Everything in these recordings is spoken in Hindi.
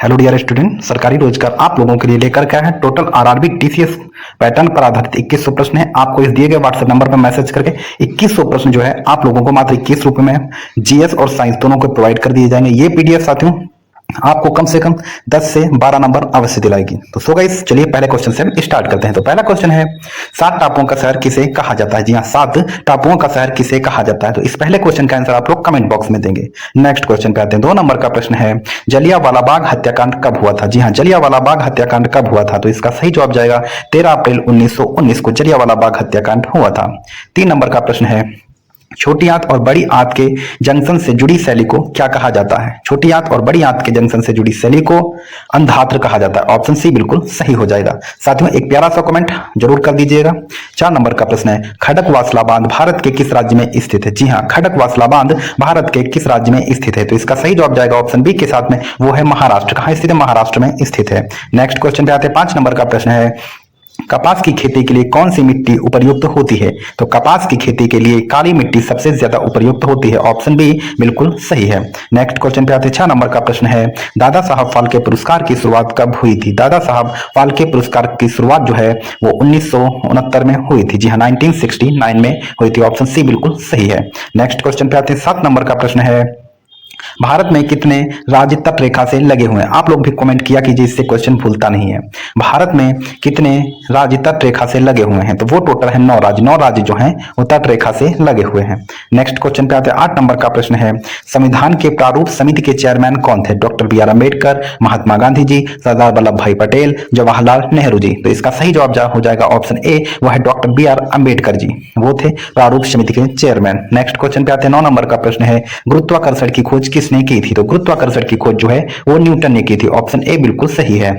हेलो डियर स्टूडेंट, सरकारी रोजगार आप लोगों के लिए लेकर के आए हैं टोटल आरआरबी टीसीएस पैटर्न पर आधारित 2100 प्रश्न है। आपको इस दिए गए व्हाट्सएप नंबर पर मैसेज करके 2100 प्रश्न जो है आप लोगों को मात्र 21 रुपए में जीएस और साइंस दोनों को प्रोवाइड कर दिए जाएंगे। ये पीडीएफ साथियों आपको कम से कम 10 से 12 नंबर अवश्य दिलाएगी। तो सो गाइस चलिए पहले क्वेश्चन से हम स्टार्ट करते हैं। तो पहला क्वेश्चन है 7 टापुओं का शहर किसे कहा जाता है। जी हाँ, 7 टापुओं का शहर किसे कहा जाता है। तो इस पहले क्वेश्चन का आंसर आप लोग कमेंट बॉक्स में देंगे। नेक्स्ट क्वेश्चन पे आते हैं। 2 नंबर का प्रश्न है जलियांवाला बाग हत्याकांड कब हुआ था। जी हाँ, जलियांवाला बाग हत्याकांड कब हुआ था। तो इसका सही जवाब जाएगा 13 अप्रैल 1919 को जलियांवाला बाग हत्याकांड हुआ था। 3 नंबर का प्रश्न है छोटी आंत और बड़ी आंत के जंक्शन से जुड़ी शैली को क्या कहा जाता है। छोटी आंत और बड़ी आंत के जंक्शन से जुड़ी शैली को अंधात्र कहा जाता है। ऑप्शन सी बिल्कुल सही हो जाएगा। साथियों एक प्यारा सा कमेंट जरूर कर दीजिएगा। 4 नंबर का प्रश्न है खड़कवासला बांध भारत के किस राज्य में स्थित है। जी हाँ, खड़कवासला बांध भारत के किस राज्य में स्थित है। तो इसका सही जवाब जाएगा ऑप्शन बी के साथ में, वो है महाराष्ट्र। कहाँ स्थित है, महाराष्ट्र में स्थित है। नेक्स्ट क्वेश्चन पे आते हैं। 5 नंबर का प्रश्न है कपास की खेती के लिए कौन सी मिट्टी उपयुक्त होती है। तो कपास की खेती के लिए काली मिट्टी सबसे ज्यादा उपयुक्त होती है। ऑप्शन बी बिल्कुल सही है। नेक्स्ट क्वेश्चन पे आते हैं। 6 नंबर का प्रश्न है दादा साहब फाल्के पुरस्कार की शुरुआत कब हुई थी। दादा साहब फाल्के पुरस्कार की शुरुआत जो है वो 1969 में हुई थी। जी हाँ, 1969 में हुई थी। ऑप्शन सी बिल्कुल सही है। नेक्स्ट क्वेश्चन पे आते हैं। 7 नंबर का प्रश्न है भारत में कितने राज्य तट रेखा से लगे हुए हैं। आप लोग भी कमेंट किया कीजिए, इससे क्वेश्चन भूलता नहीं है। भारत में कितने राज्य तट रेखा से लगे हुए हैं। तो वो टोटल है 9 राज्य। 9 राज्य जो हैं वो तट रेखा से लगे हुए हैं। नेक्स्ट क्वेश्चन पे आते हैं। 8 नंबर का प्रश्न है संविधान के प्रारूप समिति के चेयरमैन कौन थे। Doctor B are Ambedkar, Mahatma Gandhi ji, Sardar Vallabh भाई पटेल, जवाहरलाल नेहरू जी। तो इसका सही जवाब हो जाएगा ऑप्शन ए, वो है doctor B are Ambedkar ji, वो थे प्रारूप समिति के चेयरमैन। नेक्स्ट क्वेश्चन पे आते हैं। 9 नंबर का प्रश्न है गुरुत्वाकर्षण की खोज किसने की थी। तो गुरुत्वाकर्षण की खोज जो है वो न्यूटन ने की थी। ऑप्शन ए बिल्कुल सही है।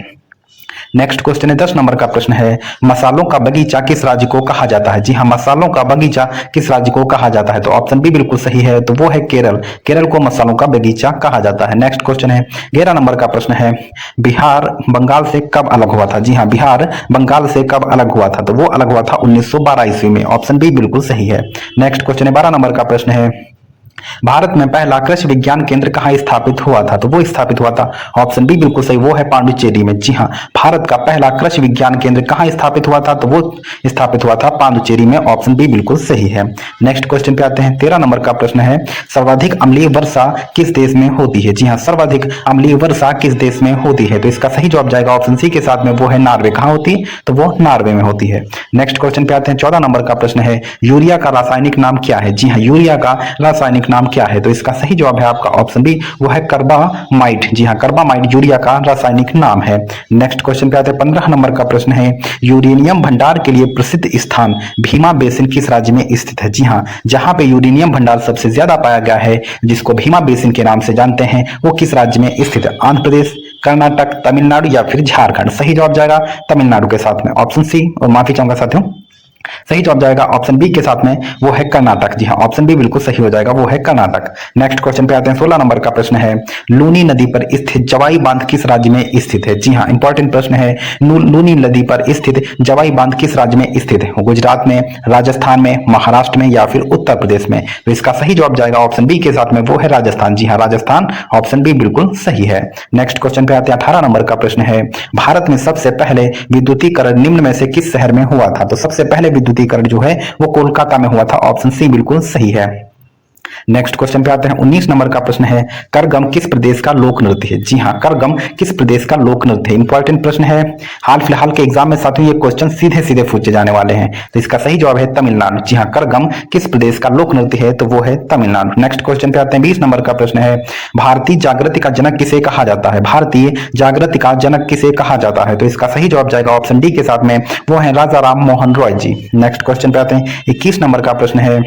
नेक्स्ट क्वेश्चन है 10 नंबर का प्रश्न है मसालों का बगीचा किस राज्य को कहा जाता है। जी हाँ, मसालों का बगीचा किस राज्य को कहा जाता है। तो ऑप्शन बी बिल्कुल सही है, तो वो है केरल। केरल को मसालों का बगीचा कहा जाता है। नेक्स्ट क्वेश्चन है 11 नंबर का प्रश्न है बिहार बंगाल से कब अलग हुआ था। जी हाँ, बिहार बंगाल से कब अलग हुआ था। तो वो अलग हुआ था 1912 ईस्वी में। ऑप्शन बी बिल्कुल सही है। नेक्स्ट क्वेश्चन है 12 नंबर का प्रश्न है भारत में पहला कृषि विज्ञान केंद्र कहाँ स्थापित हुआ था। तो वो स्थापित हुआ था, ऑप्शन बी बिल्कुल सही, वो है पांडुचेरी में। जी हाँ, भारत का पहला कृषि विज्ञान केंद्र कहाँ स्थापित हुआ था। तो वो स्थापित हुआ था पांडुचेरी में। ऑप्शन बी बिल्कुल सही है। नेक्स्ट क्वेश्चन पे आते हैं। 13 नंबर का प्रश्न है सर्वाधिक अम्लीय वर्षा किस देश में होती है। जी हाँ, सर्वाधिक अम्लीय वर्षा किस देश में होती है। तो इसका सही जवाब जाएगा ऑप्शन सी के साथ में, वो है नॉर्वे। कहाँ होती है, तो वो नॉर्वे में होती है। नेक्स्ट क्वेश्चन पे आते हैं। 14 नंबर का प्रश्न है यूरिया का रासायनिक नाम क्या है। जी हाँ, यूरिया का रासायनिक नाम क्या है। तो इसका सही जवाब है आपका ऑप्शन बी, वो है कार्बामाइड। जी हाँ, कार्बामाइड यूरिया का रासायनिक नाम है। नेक्स्ट क्वेश्चन पे आते हैं। 15 नंबर का प्रश्न है यूरेनियम भंडार के लिए प्रसिद्ध स्थान भीमा बेसिन किस राज्य में स्थित है। जी हाँ, जहां पे यूरेनियम भंडार सबसे ज्यादा पाया गया है, जिसको भीमा बेसिन के नाम से जानते हैं, वो किस राज्य में स्थित है। आंध्र प्रदेश, कर्नाटक, तमिलनाडु या फिर झारखंड। सही जवाब जाएगा तमिलनाडु के साथ में, ऑप्शन सी। और माफी चाहूंगा साथियों, सही जवाब जाएगा ऑप्शन बी के साथ में, वो है कर्नाटक। जी हाँ, ऑप्शन बी बिल्कुल सही हो जाएगा, वो है कर्नाटक। नेक्स्ट क्वेश्चन पे आते हैं। 16 नंबर का प्रश्न है लूनी नदी पर स्थित जवाई बांध किस राज्य में स्थित है। जी हाँ, इंपॉर्टेंट प्रश्न है। लूनी नदी पर स्थित जवाई बांध किस राज्य में स्थित है। गुजरात में, राजस्थान में, महाराष्ट्र में या फिर उत्तर प्रदेश में। तो इसका सही जवाब जाएगा ऑप्शन बी के साथ में, वो है राजस्थान। जी हाँ, राजस्थान, ऑप्शन बी बिल्कुल सही है। नेक्स्ट क्वेश्चन पे आते हैं। 18 नंबर का प्रश्न है भारत में सबसे पहले विद्युतीकरण निम्न में से किस शहर में हुआ था। तो सबसे पहले विद्युतीकरण जो है वो कोलकाता में हुआ था। ऑप्शन सी बिल्कुल सही है। नेक्स्ट क्वेश्चन पे आते हैं। 19 नंबर का प्रश्न है करगम किस प्रदेश का लोक नृत्य है। जी हाँ, करगम किस प्रदेश का लोक नृत्य है। इंपॉर्टेंट प्रश्न है, हाल फिलहाल के एग्जाम में साथियों ये क्वेश्चन सीधे सीधे पूछे जाने वाले हैं। तो इसका सही जवाब है तमिलनाडु। जी हाँ, करगम किस प्रदेश का लोक नृत्य है, तो वो है तमिलनाडु। नेक्स्ट क्वेश्चन पे आते हैं। 20 नंबर का प्रश्न है भारतीय जागृति का जनक किसे कहा जाता है। भारतीय जागृति का जनक किसे कहा जाता है। तो इसका सही जवाब जाएगा ऑप्शन डी के साथ में, वो है राजा राम मोहन रॉय जी। नेक्स्ट क्वेश्चन पे आते हैं। 21 नंबर का प्रश्न है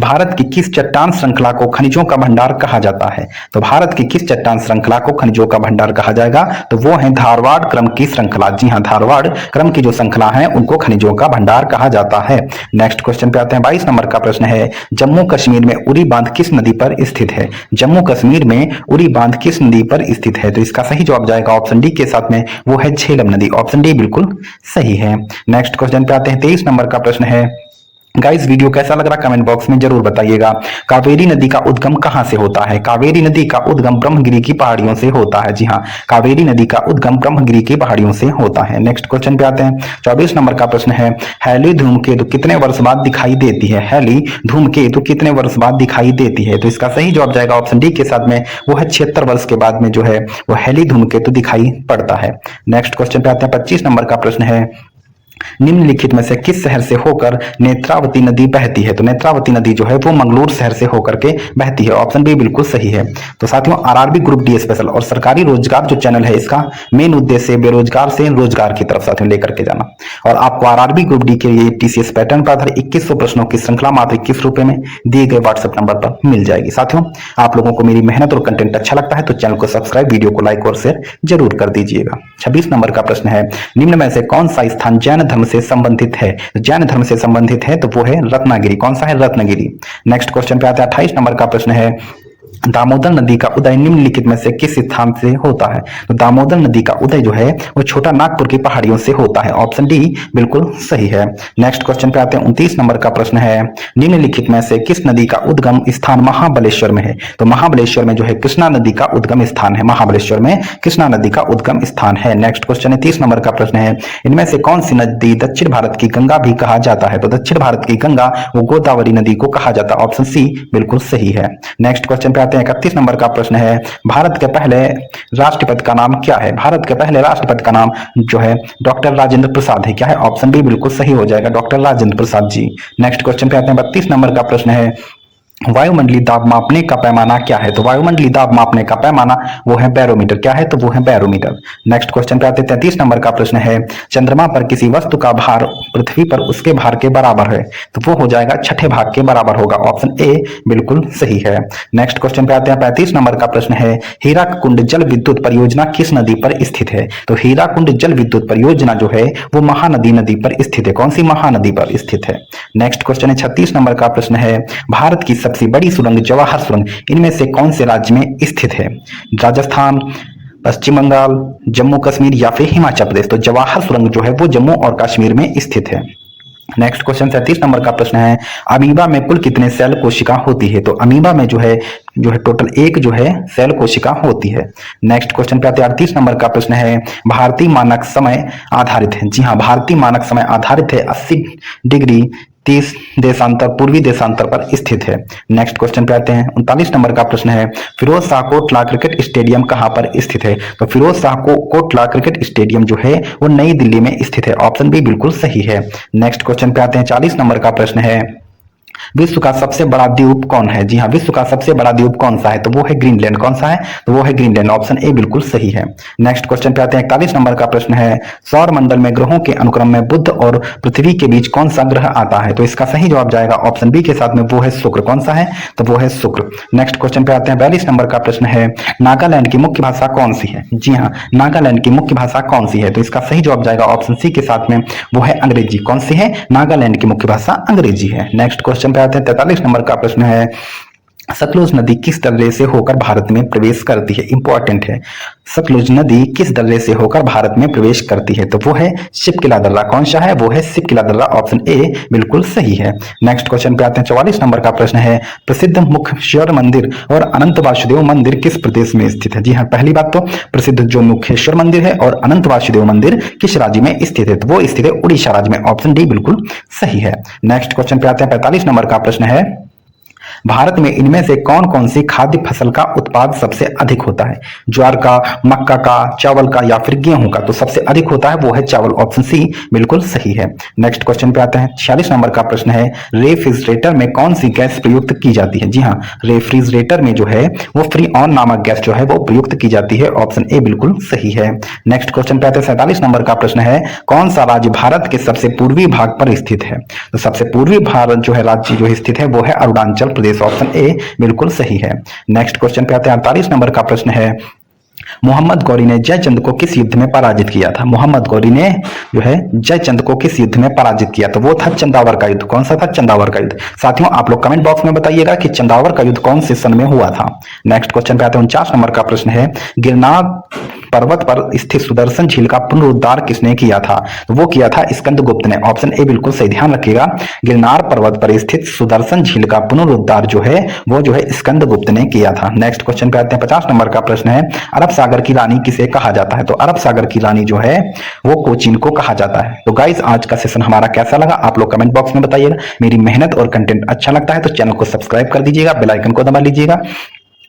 भारत की किस चट्टान श्रृंखला को खनिजों का भंडार कहा जाता है। तो भारत की किस चट्टान श्रृंखला को खनिजों का भंडार कहा जाएगा, तो वो है धारवाड़ क्रम की श्रृंखला। जी हाँ, धारवाड़ क्रम की जो श्रृंखला है उनको खनिजों का भंडार कहा जाता है। नेक्स्ट क्वेश्चन पे आते हैं। 22 नंबर का प्रश्न है जम्मू कश्मीर में उरी बांध किस नदी पर स्थित है। जम्मू कश्मीर में उरी बांध किस नदी पर स्थित है। तो इसका सही जवाब जाएगा ऑप्शन डी के साथ में, वो है झेलम नदी। ऑप्शन डी बिल्कुल सही है। नेक्स्ट क्वेश्चन पे आते हैं। 23 नंबर का प्रश्न है गाइस वीडियो कैसा लग रहा कमेंट बॉक्स में जरूर बताइएगा। कावेरी नदी का उद्गम कहां से होता है? कावेरी नदी का उद्गम ब्रह्मगिरी की पहाड़ियों से होता है। जी हाँ, कावेरी नदी का उद्गम ब्रह्मगिरी की पहाड़ियों से होता है। नेक्स्ट क्वेश्चन पे आते हैं। 24 नंबर का प्रश्न है, हैली धूमकेतु कितने वर्ष बाद दिखाई देती है? हैली धूमकेतु कितने वर्ष बाद दिखाई देती है? तो इसका सही जवाब जाएगा ऑप्शन डी के साथ में, वो है 76 वर्ष के बाद में जो है वो हैली धूमकेतु दिखाई पड़ता है। नेक्स्ट क्वेश्चन पे आते हैं। 25 नंबर का प्रश्न है, निम्नलिखित में से किस शहर से होकर नेत्रावती नदी बहती है? तो नेत्रावती नदी जो है वो मंगलूर शहर से होकर के बहती है। ऑप्शन बी बिल्कुल सही है। तो साथियों, आरआरबी ग्रुप डी स्पेशल और सरकारी रोजगार जो चैनल है, इसका मेन उद्देश्य बेरोजगार से रोजगार की तरफ साथियों लेकर के जाना। और आपको आरआरबी ग्रुप डी के लिए टीसीएस पैटर्न पर आधारित 2100 प्रश्नों की श्रृंखला मात्र 21 रुपए में दिए गए व्हाट्सएप नंबर पर मिल जाएगी। साथियों, आप लोगों को मेरी मेहनत और कंटेंट अच्छा लगता है तो चैनल को सब्सक्राइब, वीडियो को लाइक और शेयर जरूर कर दीजिएगा। 26 नंबर का प्रश्न है, निम्न में से कौन सा स्थान जैन धर्म से संबंधित है? जैन धर्म से संबंधित है तो वो है रत्नागिरी। कौन सा है? रत्नागिरी। नेक्स्ट क्वेश्चन पे आते हैं। 28 नंबर का प्रश्न है, दामोदर नदी का उदय निम्नलिखित में से किस स्थान से होता है? तो दामोदर नदी का उदय जो है वो छोटा नागपुर की पहाड़ियों से होता है। ऑप्शन डी बिल्कुल सही है। नेक्स्ट क्वेश्चन पे आते हैं। 29 नंबर का प्रश्न है, निम्नलिखित में से किस नदी का उद्गम स्थान महाबलेश्वर में है? तो महाबलेश्वर में जो है कृष्णा नदी का उद्गम स्थान है। महाबलेश्वर में कृष्णा नदी का उद्गम स्थान है। नेक्स्ट क्वेश्चन है 30 नंबर का प्रश्न है, इनमें से कौन सी नदी दक्षिण भारत की गंगा भी कहा जाता है? तो दक्षिण भारत की गंगा वो गोदावरी नदी को कहा जाता है। ऑप्शन सी बिल्कुल सही है। नेक्स्ट क्वेश्चन पे आते हैं। 31 नंबर का प्रश्न है, भारत के पहले राष्ट्रपति का नाम क्या है? भारत के पहले राष्ट्रपति का नाम जो है डॉक्टर राजेंद्र प्रसाद है। क्या है? ऑप्शन बी बिल्कुल सही हो जाएगा, doctor Rajendra Prasad ji. Next question पे आते हैं। 32 नंबर का प्रश्न है, वायुमंडलीय दाब मापने का पैमाना क्या है? तो वायुमंडलीय दाब मापने का पैमाना वो है बैरोमीटर। क्या है? तो वो है बैरोमीटर। नेक्स्ट क्वेश्चन पे आते हैं। 33 नंबर का प्रश्न है, चंद्रमा पर किसी वस्तु का भार पृथ्वी पर उसके भार के बराबर है, तो वो हो जाएगा छठे भाग के बराबर होगा। ऑप्शन ए बिल्कुल सही है। नेक्स्ट क्वेश्चन पे आते हैं। 35 नंबर का प्रश्न है, हीराकुंड जल विद्युत परियोजना किस नदी पर स्थित है? तो हीराकुंड जल विद्युत परियोजना जो है वो महानदी नदी पर स्थित है। कौन सी? महानदी पर स्थित है। नेक्स्ट क्वेश्चन है 36 नंबर का प्रश्न है, भारत की सबसे बड़ी सुरंग जवाहर सुरंग इनमें से कौन से राज्य में स्थित है? राजस्थान, पश्चिम बंगाल, जम्मू कश्मीर या फिर हिमाचल प्रदेश? तो जवाहर सुरंग जो है वो जम्मू और कश्मीर में स्थित है। नेक्स्ट क्वेश्चन 37 नंबर का प्रश्न है, अमीबा में कुल कितने सेल कोशिका होती है? तो अमीबा में जो है टोटल एक जो है सेल कोशिका होती है। नेक्स्ट क्वेश्चन पे आते हैं। 38 नंबर का प्रश्न है, भारतीय मानक समय आधारित है? जी हाँ, भारतीय मानक समय आधारित है। 80 डिग्री 30 देशांतर पूर्वी देशांतर पर स्थित है। नेक्स्ट क्वेश्चन पे आते हैं। 39 नंबर का प्रश्न है, फिरोज शाह कोटला क्रिकेट स्टेडियम कहां पर स्थित है? तो फिरोज शाह कोटला क्रिकेट स्टेडियम जो है वो नई दिल्ली में स्थित है। ऑप्शन बी बिल्कुल सही है। नेक्स्ट क्वेश्चन पे आते हैं। 40 नंबर का प्रश्न है, विश्व का सबसे बड़ा द्वीप कौन है? जी हाँ, विश्व का सबसे बड़ा द्वीप कौन सा है? तो वो है ग्रीनलैंड। कौन सा है? तो वो है ग्रीनलैंड। ऑप्शन ए बिल्कुल सही है। नेक्स्ट क्वेश्चन पे आते हैं। 41 नंबर का प्रश्न है, सौर मंडल में ग्रहों के अनुक्रम में बुध और पृथ्वी के बीच कौन सा ग्रह आता है? तो इसका सही जवाब जाएगा ऑप्शन बी के साथ में, वो है शुक्र। कौन सा है? तो वो है शुक्र। नेक्स्ट क्वेश्चन पे आते हैं। 42 नंबर का प्रश्न है, नागालैंड की मुख्य भाषा कौन सी है? जी हाँ, नागालैंड की मुख्य भाषा कौन सी है? तो इसका सही जवाब जाएगा ऑप्शन सी के साथ में, वो है अंग्रेजी। कौन सी है? नागालैंड की मुख्य भाषा अंग्रेजी है। नेक्स्ट क्वेश्चन पे आते हैं। 43 नंबर का प्रश्न है, सतलुज नदी किस दर्रे से होकर भारत में प्रवेश करती है? इंपॉर्टेंट है। सतलुज नदी किस दर्रे से होकर भारत में प्रवेश करती है? तो वो है शिपकिला दर्रा। कौन सा है? वो है शिपकिला दर्रा। ऑप्शन ए बिल्कुल सही है। नेक्स्ट क्वेश्चन पे आते हैं। 44 नंबर का प्रश्न है, प्रसिद्ध मुखेश्वर मंदिर और अनंत वासुदेव मंदिर किस प्रदेश में स्थित है? जी हाँ, पहली बात तो प्रसिद्ध जो मुखेश्वर मंदिर है और अनंत वासुदेव मंदिर किस राज्य में स्थित है? तो वो स्थित है उड़ीसा राज्य में। ऑप्शन डी बिल्कुल सही है। नेक्स्ट क्वेश्चन पे आते हैं। 45 नंबर का प्रश्न है, भारत में इनमें से कौन कौन सी खाद्य फसल का उत्पाद सबसे अधिक होता है? ज्वार का, मक्का का, चावल का या फिर गेहूं का? तो सबसे अधिक होता है वो है चावल। ऑप्शन सी बिल्कुल सही है। नेक्स्ट क्वेश्चन पे आते हैं। 46 नंबर का प्रश्न है, रेफ्रिजरेटर में कौन सी गैस प्रयुक्त की जाती है? जी हाँ, रेफ्रिजरेटर में जो है वो फ्रीऑन नामक गैस जो है वो प्रयुक्त की जाती है। ऑप्शन ए बिल्कुल सही है। नेक्स्ट क्वेश्चन पे आते हैं। 47 नंबर का प्रश्न है, कौन सा राज्य भारत के सबसे पूर्वी भाग पर स्थित है? तो सबसे पूर्वी भारत जो है राज्य जो स्थित है वो है अरुणाचल प्रदेश। ऑप्शन ए बिल्कुल सही है। नेक्स्ट क्वेश्चन पे आते हैं। 48 नंबर का प्रश्न है, मोहम्मद गौरी ने जयचंद को किस युद्ध में पराजित किया था? मोहम्मद गौरी ने जो है जयचंद को किस युद्ध में पराजित किया? तो वो था चंदावर का युद्ध। कौन सा था? चंदावर का युद्ध। साथियों, आप लोग कमेंट बॉक्स में बताइएगा कि चंदावर का युद्ध कौन से सन में हुआ था। नेक्स्ट क्वेश्चन पे आते हैं। 49 नंबर का प्रश्न है, गिरनार पर्वत पर स्थित सुदर्शन झील का पुनरुद्धार किसने किया था? तो वो किया था स्कंदगुप्त ने। ऑप्शन ए बिल्कुल सही, ध्यान रखिएगा। गिरनार पर्वत पर स्थित सुदर्शन झील का पुनरुद्धार जो है वो जो है स्कंदगुप्त ने किया था। नेक्स्ट क्वेश्चन पे आते हैं। 50 नंबर का प्रश्न है, अरब सागर की रानी किसे कहा जाता है? तो अरब सागर की रानी जो है वो कोचीन को कहा जाता है। तो गाइस आज का सेशन हमारा कैसा लगा आप लोग कमेंट बॉक्स में बताइएगा। मेरी मेहनत और कंटेंट अच्छा लगता है तो चैनल को सब्सक्राइब कर दीजिएगा, बेल आइकन को दबा लीजिएगा,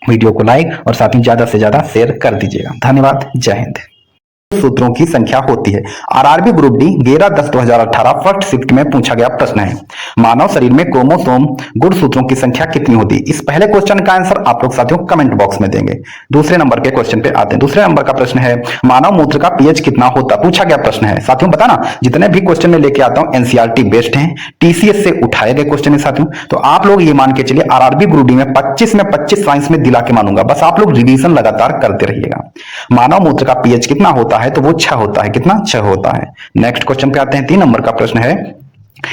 वीडियो को लाइक और साथ ही ज्यादा से ज्यादा शेयर कर दीजिएगा। धन्यवाद, जय हिंद। सूत्रों की संख्या होती है। RRB group D 11/10/2018 first shift में पूछा गया प्रश्न है, मानव शरीर में क्रोमोसोम गुण सूत्रों की संख्या कितनी होती है? इस पहले क्वेश्चन का आंसर आप लोग साथियों कमेंट बॉक्स में देंगे। दूसरे नंबर के क्वेश्चन पे आते हैं। दूसरे नंबर का प्रश्न है, मानव मूत्र का पीएच कितना होता? पूछा गया प्रश्न है साथियों। बताना जितने भी क्वेश्चन में लेके आता हूं एनसीईआरटी बेस्ड हैं, टीसीएस से उठाए गए क्वेश्चन है साथियों। तो आप लोग ये मान के चलिए आरआरबी ग्रुप डी में 25 में 25 साइंस में दिला के मानूंगा, बस आप लोग रिवीजन लगातार करते रहिएगा। मानव मूत्र का पीएच कितना होता है? तो वो 6 होता है। कितना? 6 होता है। नेक्स्ट क्वेश्चन पे आते हैं। 3 नंबर का प्रश्न है,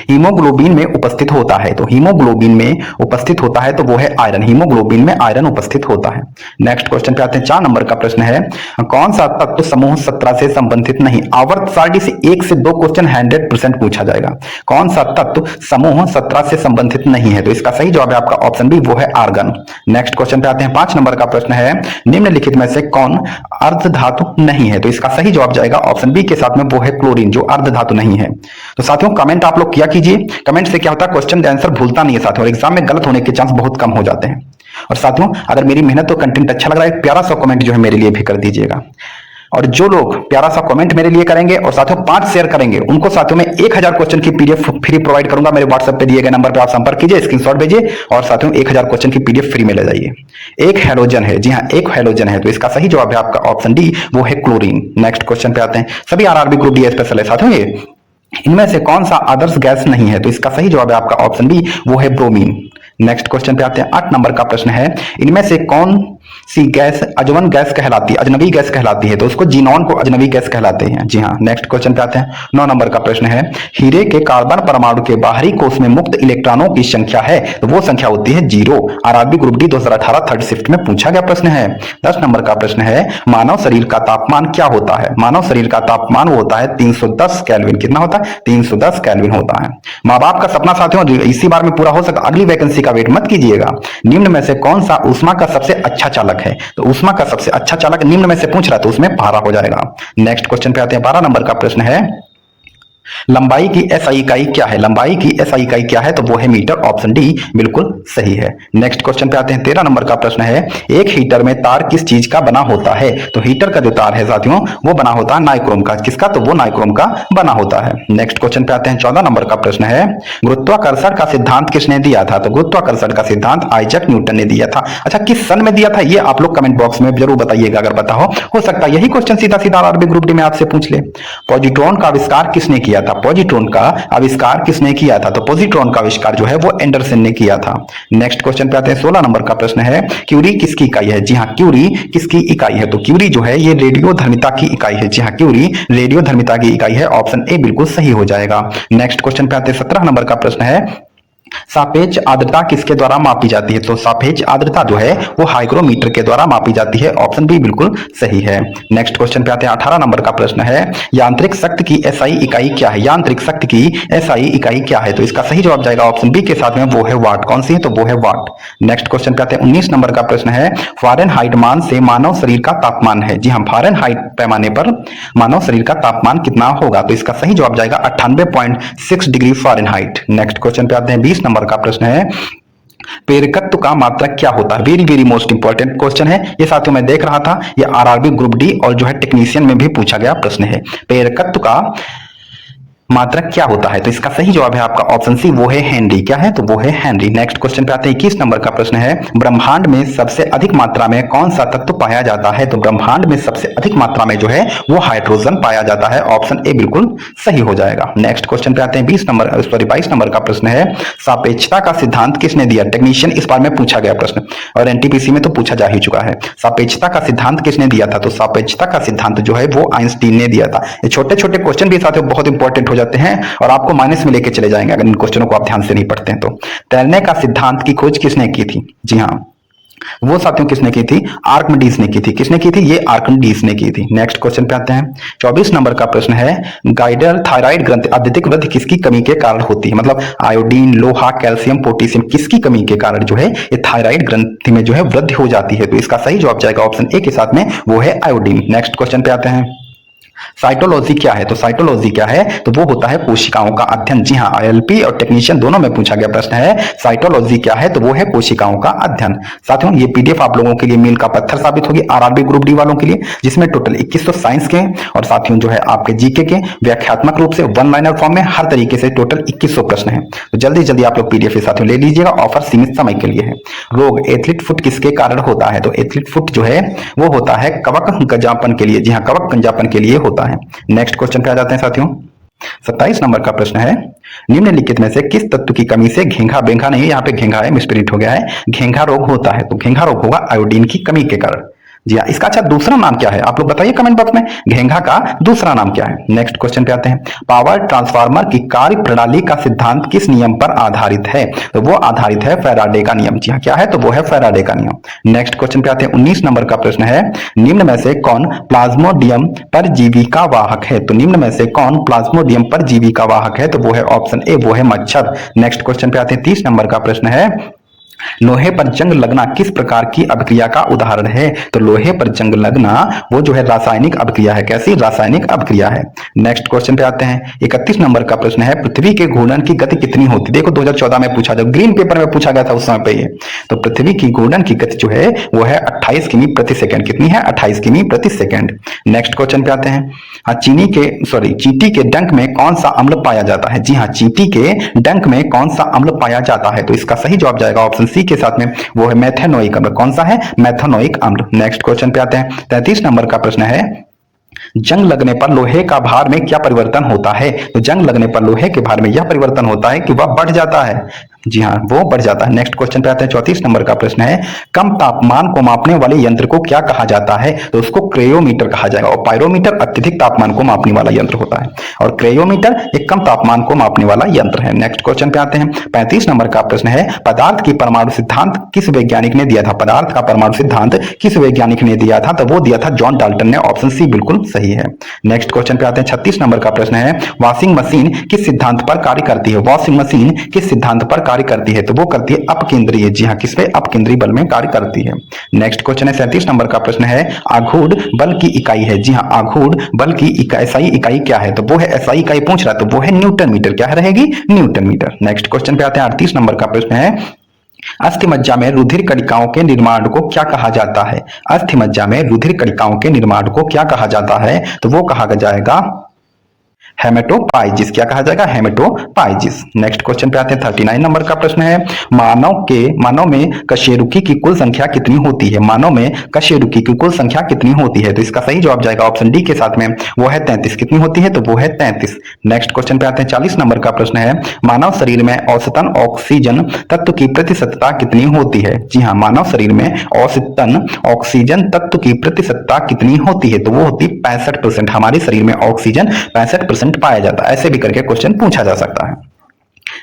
हीमोग्लोबिन में उपस्थित होता है। तो हीमोग्लोबिन में उपस्थित होता है तो वो है आयरन। हीमोग्लोबिन में आयरन उपस्थित होता है। नेक्स्ट क्वेश्चन पे आते हैं। 4 नंबर का प्रश्न है, कौन सा तत्व समूह 17 से संबंधित नहीं? आवर्त सारणी से 1 से 2 क्वेश्चन 100% पूछा जाएगा। कौन सा तत्व समूह 17 से संबंधित नहीं है? तो इसका सही जवाब है आपका ऑप्शन बी, वो है आर्गन। नेक्स्ट क्वेश्चन पे आते हैं। 5 नंबर का प्रश्न है, निम्नलिखित में से कौन अर्ध धातु नहीं है? तो इसका सही जवाब जाएगा ऑप्शन बी के साथ में, वो है क्लोरीन, जो अर्ध धातु नहीं है। तो साथियों कमेंट आप लोग किया कीजिए। कमेंट से क्या होता है, क्वेश्चन आंसर भूलता नहीं है साथियों, और एग्जाम में गलत होने के चांस बहुत कम हो जाते हैं। और साथियों अगर मेरी मेहनत और कंटेंट अच्छा लग रहा है, प्यारा सा कमेंट जो है मेरे लिए भी कर दीजिएगा। और जो लोग प्यारा सा कमेंट मेरे लिए करेंगे और साथियों 5 शेयर करेंगे, उनको साथियों में 1000 क्वेश्चन की पीडीएफ फ्री प्रोवाइड करूंगा। मेरे व्हाट्सएप पे दिए गए नंबर पे आप संपर्क कीजिए, स्क्रीनशॉट भेजिए और साथियों 1000 क्वेश्चन की पीडीएफ फ्री में ले जाइए। एक हेलोजन है, जी हाँ एक हेलोजन है, तो इसका सही जवाब है आपका ऑप्शन डी, वो है क्लोरीन। नेक्स्ट क्वेश्चन पे आते हैं। सभी आरआरबी ग्रुप डी स्पेशल है साथियों ये। इनमें से कौन सा आदर्श गैस नहीं है? तो इसका सही जवाब है आपका ऑप्शन बी, वो है ब्रोमीन। नेक्स्ट क्वेश्चन पे आते हैं। 8 नंबर का प्रश्न है, इनमें से कौन सी गैस अजनबी गैस कहलाती है? अजनबी गैस कहलाती है, तो उसको जीनॉन को अजनबी गैस कहलाते हैं। जी हाँ। नेक्स्ट क्वेश्चन पे आते हैं। 9 नंबर का प्रश्न है, हीरे के कार्बन परमाणु के बाहरी कोष में मुक्त इलेक्ट्रॉनों की संख्या है, तो वो संख्या होती है 0। RRB group D 2018 third shift में पूछा गया प्रश्न है। 10 नंबर का प्रश्न है, मानव शरीर का तापमान क्या होता है? मानव शरीर का तापमान वो होता है 310 केल्विन। कितना होता है? 310 केल्विन होता है। माँ बाप का सपना साथियों इसी बार में पूरा हो सकता, अगली वैकेंसी का वेट मत कीजिएगा। निम्न में से कौन सा ऊष्मा का सबसे अच्छा चालक है? तो ऊष्मा का सबसे अच्छा चालक निम्न में से पूछ रहा है, तो उसमें पारा हो जाएगा। नेक्स्ट क्वेश्चन पे आते हैं। 12 नंबर का प्रश्न है, लंबाई की एसआई इकाई क्या है? लंबाई की एसआई इकाई क्या है? तो वो है मीटर। ऑप्शन डी बिल्कुल सही है। नेक्स्ट क्वेश्चन पे आते हैं। 13 नंबर का प्रश्न है, एक हीटर में तार किस चीज का बना होता है? तो हीटर का जो तार है साथियों वो बना होता है नाइक्रोम का। किसका? तो वो नाइक्रोम का बना होता है। नेक्स्ट क्वेश्चन पे आते हैं। 14 नंबर का प्रश्न है, गुरुत्वाकर्षण का सिद्धांत किसने दिया था? तो गुरुत्वाकर्षण का सिद्धांत आइजैक न्यूटन ने दिया था। अच्छा किस सन में दिया था ये आप लोग कमेंट बॉक्स में जरूर बताइएगा, अगर पता हो सकता है यही क्वेश्चन सीधा सीधा आरआरबी ग्रुप डी में आपसे पूछ ले। पॉजिट्रॉन का आविष्कार किसने किया था? पॉजिट्रॉन का आविष्कार किसने किया था? तो पॉजिट्रॉन का आविष्कार जो है वो एंडरसन ने किया था। नेक्स्ट क्वेश्चन पे आते हैं। 16 नंबर का प्रश्न है, क्यूरी किसकी इकाई है? जी हाँ क्यूरी किसकी इकाई है? तो क्यूरी जो है ये रेडियोधर्मिता की इकाई है। जी हाँ क्यूरी रेडियोधर्मिता की इकाई है। ऑप्शन ए बिल्कुल सही हो जाएगा। नेक्स्ट क्वेश्चन पे आते हैं। 17 नंबर का प्रश्न है, सापेक्ष आर्द्रता किसके द्वारा मापी जाती है? तो सापेक्ष आर्द्रता जो है वो हाइग्रोमीटर के द्वारा मापी जाती है। ऑप्शन बी बिल्कुल सही है। नेक्स्ट क्वेश्चन पे आते हैं। 18 नंबर का प्रश्न है, यांत्रिक शक्ति की एसआई इकाई क्या है? यांत्रिक शक्ति की एसआई इकाई क्या है? तो इसका सही जवाब जाएगा ऑप्शन बी के साथ में, वो है वाट। कौन सी है? तो वो है वाट। नेक्स्ट क्वेश्चन पे आते हैं। 19 नंबर का प्रश्न है, फारेनहाइट मान से मानव शरीर का तापमान है। जी हाँ फारेनहाइट पैमाने पर मानव शरीर का तापमान कितना होगा? तो इसका सही जवाब जाएगा 98.6 डिग्री फारेनहाइट। नेक्स्ट क्वेश्चन पे आते हैं। 20 नंबर का प्रश्न है, प्रेरकत्व का मात्रक क्या होता है? Very very most important question है ये साथियों। मैं देख रहा था ये आरआरबी ग्रुप डी और जो है टेक्नीशियन में भी पूछा गया प्रश्न है। प्रेरकत्व का मात्रक क्या होता है? तो इसका सही जवाब है आपका ऑप्शन सी, वो है हेनरी। क्या है? तो वो है हेनरी। नेक्स्ट क्वेश्चन पे आते हैं। 21 नंबर का प्रश्न है, ब्रह्मांड में सबसे अधिक मात्रा में कौन सा तत्व पाया जाता है? तो ब्रह्मांड में सबसे अधिक मात्रा में जो है वो हाइड्रोजन पाया जाता है। ऑप्शन ए बिल्कुल सही हो जाएगा। नेक्स्ट क्वेश्चन पे आते हैं। 22 नंबर का प्रश्न है, सापेक्षता का सिद्धांत किसने दिया? टेक्नीशियन इस बार में पूछा गया प्रश्न और एनटीपीसी में तो पूछा जा ही चुका है। सापेक्षता का सिद्धांत किसने दिया था? तो सापेक्षता का सिद्धांत जो है वो आइंस्टीन ने दिया था। ये छोटे छोटे क्वेश्चन भी साथियों बहुत इंपॉर्टेंट हो जाते हैं और आपको माइनस में लेके चले जाएंगे अगर इन क्वेश्चनों को आप ध्यान से नहीं पढ़ते हैं तो। तैरने का सिद्धांत की खोज किसने की थी? जी हाँ वो साथियों किसने की थी? आर्किमिडीज ने की थी। किसने की थी? ये आर्किमिडीज ने की थी। नेक्स्ट क्वेश्चन पे आते हैं। 24 नंबर का प्रश्न है, गाइडर थायराइड ग्रंथि अत्यधिक वृद्धि किसकी कमी के कारण होती है? मतलब आयोडीन, लोहा, कैल्शियम, पोटेशियम किसकी कमी के कारण जो है ये थायराइड ग्रंथि में जो है वृद्धि हो जाती है? तो इसका सही जवाब जाएगा ऑप्शन ए के साथ में, वो है आयोडीन। नेक्स्ट क्वेश्चन पे आते हैं। साइटोलॉजी क्या है? तो साइटोलॉजी क्या है? तो वो होता है कोशिकाओं का अध्ययन। जी हाँ, आईएलपी और टेक्नीशियन दोनों में पूछा गया प्रश्न है। साइटोलॉजी क्या है? तो वो है कोशिकाओं का अध्ययन। साथियों ये पीडीएफ आप लोगों के लिए मील का पत्थर साबित होगी आरआरबी ग्रुप डी वालों के लिए, जिसमें टोटल 2100 साइंस के और साथियों जो है आपके जीके के व्याख्यात्मक रूप से वन लाइनर फॉर्म में हर तरीके से टोटल 2100 प्रश्न है। तो जल्दी जल्दी आप लोग पीडीएफ साथियों ले लीजिएगा, ऑफर सीमित समय के लिए है। रोग एथलीट फुट किसके कारण होता है? तो एथलीट फुट जो है वो होता है कवक गंजापन के लिए। जी हाँ, कवक गंजापन के लिए होता है। नेक्स्ट क्वेश्चन पे आ जाते हैं साथियों। 27 नंबर का प्रश्न है, निम्नलिखित में से किस तत्व की कमी से घेंघा, बेंघा नहीं, यहाँ पे घेंघा है, मिसप्रिंट हो गया है, घेंघा रोग होता है? तो घेंघा रोग होगा आयोडीन की कमी के कारण। जी हाँ, इसका अच्छा दूसरा नाम क्या है? आप लोग बताइए कमेंट बॉक्स में, घेंघा का दूसरा नाम क्या है? नेक्स्ट क्वेश्चन पे आते हैं। पावर ट्रांसफार्मर की कार्य प्रणाली का सिद्धांत किस नियम पर आधारित है? तो वो आधारित है फैराडे का नियम। जी हाँ, क्या है? तो वो है फैराडे का नियम। नेक्स्ट क्वेश्चन पे आते हैं। 19 नंबर का प्रश्न है, निम्न में से कौन प्लाज्मोडियम परजीवी का वाहक है? तो निम्न में से कौन प्लाज्मोडियम परजीवी का वाहक है? तो वो है ऑप्शन ए, वो है मच्छर। नेक्स्ट क्वेश्चन पे आते हैं। 30 नंबर का प्रश्न है, लोहे पर जंग लगना किस प्रकार की अभिक्रिया का उदाहरण है? तो लोहे पर जंग लगना वो जो है रासायनिक अभिक्रिया है। कैसी? रासायनिक अभिक्रिया है। नेक्स्ट क्वेश्चन पे आते हैं। 31 नंबर का प्रश्न है, पृथ्वी के घूर्णन की गति कितनी होती है? देखो 2014 में पूछा, जब ग्रीन पेपर में पूछा गया था उस समय पे ये। तो पृथ्वी की घूर्णन की गति जो है वो है 28 किमी प्रति सेकंड। कितनी है? 28 किमी प्रति सेकंड। नेक्स्ट क्वेश्चन पे आते हैं। हाँ, चींटी के डंक में कौन सा अम्ल पाया जाता है? जी हाँ, चींटी के डंक में कौन सा अम्ल पाया जाता है? तो इसका सही जवाब जाएगा ऑप्शन सी के साथ में, वो है मेथेनोइक अम्ल। कौन सा है? मेथेनोइक अम्ल। नेक्स्ट क्वेश्चन पे आते हैं। 33 नंबर का प्रश्न है, जंग लगने पर लोहे का भार में क्या परिवर्तन होता है? तो जंग लगने पर लोहे के भार में यह परिवर्तन होता है कि वह बढ़ जाता है। जी हाँ, वो बढ़ जाता है। नेक्स्ट क्वेश्चन पे आते हैं। 34 नंबर का प्रश्न है, कम तापमान को मापने वाले यंत्र को क्या कहा जाता है? तो उसको क्रेयोमीटर कहा जाएगा। और पायरोमीटर अत्यधिक तापमान को मापने वाला यंत्र होता है और क्रेयोमीटर एक कम तापमान को मापने वाला यंत्र है। नेक्स्ट क्वेश्चन पे आते हैं। 35 नंबर का प्रश्न है, पदार्थ की परमाणु सिद्धांत किस वैज्ञानिक ने दिया था? पदार्थ का परमाणु सिद्धांत किस वैज्ञानिक ने दिया था? तो वो दिया था जॉन डाल्टन ने। ऑप्शन सी बिल्कुल सही है। नेक्स्ट क्वेश्चन पे आते हैं। 36 नंबर का प्रश्न है, वॉशिंग मशीन किस सिद्धांत पर कार्य करती है? वॉशिंग मशीन किस सिद्धांत पर कार्य करती है? तो वो करती है अपकेंद्रीय। जी हाँ, किस पे? अपकेंद्रीय बल में कार्य करती है। नेक्स्ट क्वेश्चन है। 37 नंबर का प्रश्न है, आघूर्ण बल की इकाई है। जी हाँ, आघूर्ण बल की एसआई इकाई क्या है? तो वो है एसआई इकाई पूछ रहा है, तो वो है न्यूटन मीटर। क्या रहेगी? Newton metre. नेक्स्ट क्वेश्चन पे आते हैं। 38 नंबर का प्रश्न है, अस्थिमज्जा में रुधिर कणिकाओं के निर्माण को क्या कहा जाता है? अस्थिमज्जा में रुधिर कणिकाओं के निर्माण को क्या कहा जाता है? तो वो कहा जाएगा हेमेटोपाइजिस। क्या कहा जाएगा? हेमेटोपाइजिस। नेक्स्ट क्वेश्चन पे आते हैं। 39 नंबर का प्रश्न है, मानव में कशेरुकी की कुल संख्या कितनी होती है? मानव में कशेरुकी की कुल संख्या कितनी होती है? तो इसका सही जवाब जाएगा ऑप्शन डी के साथ में, वो है 33। कितनी होती है? तो वो है 33। नेक्स्ट क्वेश्चन पे आते हैं। 40 नंबर का प्रश्न है, मानव शरीर में औसतन ऑक्सीजन तत्व की प्रतिशतता कितनी होती है? जी हाँ, मानव शरीर में औसतन ऑक्सीजन तत्व की प्रतिशतता कितनी होती है? तो वो होती है 65%। हमारे शरीर में ऑक्सीजन 65% पाया जाता है। ऐसे भी करके क्वेश्चन पूछा जा सकता है।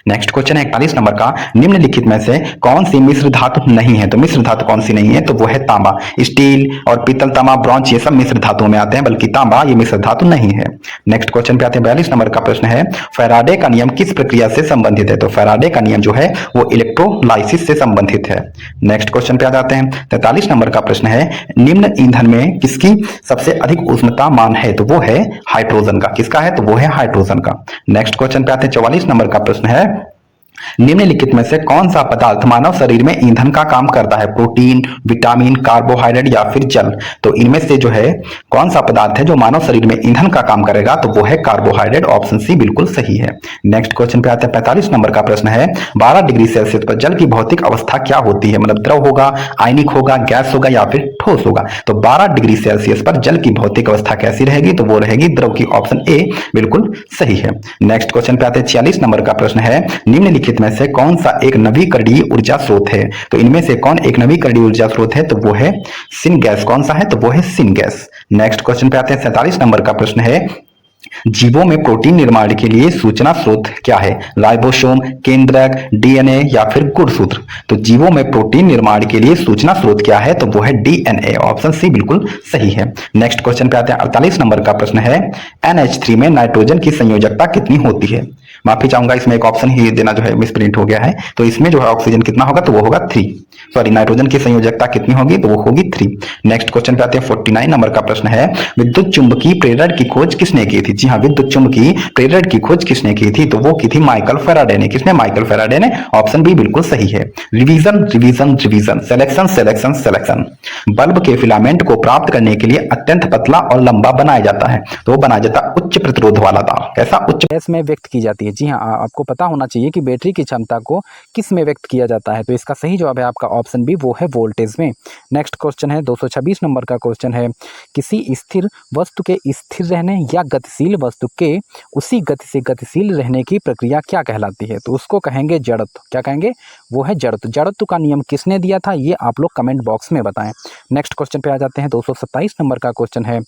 नेक्स्ट क्वेश्चन है 41 नंबर का, निम्नलिखित में से कौन सी मिश्र धातु नहीं है? तो मिश्र धातु कौन सी नहीं है? तो वो है तांबा। स्टील और पीतल, तांबा, ब्रॉन्ज ये सब मिश्र धातुओं में आते हैं, बल्कि तांबा ये मिश्र धातु नहीं है। नेक्स्ट क्वेश्चन पे आते हैं। 42 नंबर का प्रश्न है, फैराडे का नियम किस प्रक्रिया से संबंधित है? तो फैराडे का नियम जो है वो इलेक्ट्रोलाइसिस से संबंधित है। नेक्स्ट क्वेश्चन पे आ जाते हैं। 43 नंबर का प्रश्न है, निम्न ईंधन में किसकी सबसे अधिक उष्णता मान है? तो वो है हाइड्रोजन का। किसका है? तो वो है हाइड्रोजन का। नेक्स्ट क्वेश्चन पे आते हैं। 44 नंबर का प्रश्न है, निम्नलिखित में से कौन सा पदार्थ मानव शरीर में ईंधन का काम करता है? प्रोटीन, विटामिन, कार्बोहाइड्रेट या फिर जल? तो इनमें से जो है कौन सा पदार्थ है जो मानव शरीर में ईंधन का काम करेगा? तो वो है कार्बोहाइड्रेट। ऑप्शन सी बिल्कुल सही है। नेक्स्ट क्वेश्चन पे आते हैं। 45 नंबर का प्रश्न है, 12 डिग्री सेल्सियस पर जल की भौतिक अवस्था क्या होती है? मतलब द्रव होगा, आयनिक होगा, गैस होगा या फिर ठोस होगा? तो 12 डिग्री सेल्सियस पर जल की भौतिक अवस्था कैसी रहेगी? तो वो रहेगी द्रव की। ऑप्शन ए बिल्कुल सही है। नेक्स्ट क्वेश्चन पे आते हैं। 46 नंबर का प्रश्न है, निम्नलिखित में से कौन सा एक नवीकरणीय ऊर्जा स्रोत है? तो इनमें से कौन एक नवीकरणीय ऊर्जा स्रोत है? तो वो है सिन गैस। कौन सा है? तो वो है सिन गैस। नेक्स्ट क्वेश्चन पे आते हैं। 47 नंबर का प्रश्न है, जीवों में प्रोटीन निर्माण के लिए सूचना स्रोत क्या है? राइबोसोम, केंद्रक, डीएनए या फिर गुणसूत्र? तो जीवों में प्रोटीन निर्माण के लिए सूचना स्रोत क्या है? तो वो है डीएनए। ऑप्शन सी बिल्कुल सही है। नेक्स्ट क्वेश्चन पे आते हैं। 48 नंबर का प्रश्न है, NH3 में नाइट्रोजन की संयोजकता कितनी होती है? माफी चाहूंगा, इसमें एक ऑप्शन ही देना जो है मिसप्रिंट हो गया है। तो इसमें जो है ऑक्सीजन कितना होगा? तो वो होगा 3। सॉरी, नाइट्रोजन की संयोजकता कितनी होगी? तो वो होगी 3। नेक्स्ट क्वेश्चन पे आते हैं। 49 नंबर का प्रश्न है, विद्युत चुंबकीय प्रेरण की खोज किसने की थी? जी हाँ, विद्युत चुंबकीय प्रेरण की खोज किसने की थी? तो वो की थी माइकल फैराडे ने। किसने? माइकल फैराडे ने। ऑप्शन बी बिल्कुल सही है। Revision revision revision, selection selection selection. Bulb के फिलामेंट को प्राप्त करने के लिए अत्यंत पतला और लंबा बनाया जाता है, तो वो बनाया जाता है उच्च प्रतिरोध वाला तार। कैसा? उच्च गैस में व्यक्त की जाती है। जी हाँ, आपको पता होना चाहिए कि बैटरी की क्षमता को किस में व्यक्त किया जाता है। तो इसका सही जवाब है आपका ऑप्शन बी, वो है वोल्टेज में। नेक्स्ट क्वेश्चन है 226 नंबर का क्वेश्चन है, किसी स्थिर वस्तु के स्थिर रहने या गतिशील वस्तु के उसी गति से गतिशील रहने की प्रक्रिया क्या कहलाती है? तो उसको कहेंगे जड़त्व। क्या कहेंगे? वो है जड़त्व। जड़त्व का नियम किसने दिया था? ये आप लोग कमेंट बॉक्स में बताएं। नेक्स्ट क्वेश्चन पे आ जाते हैं। 227 नंबर का क्वेश्चन है,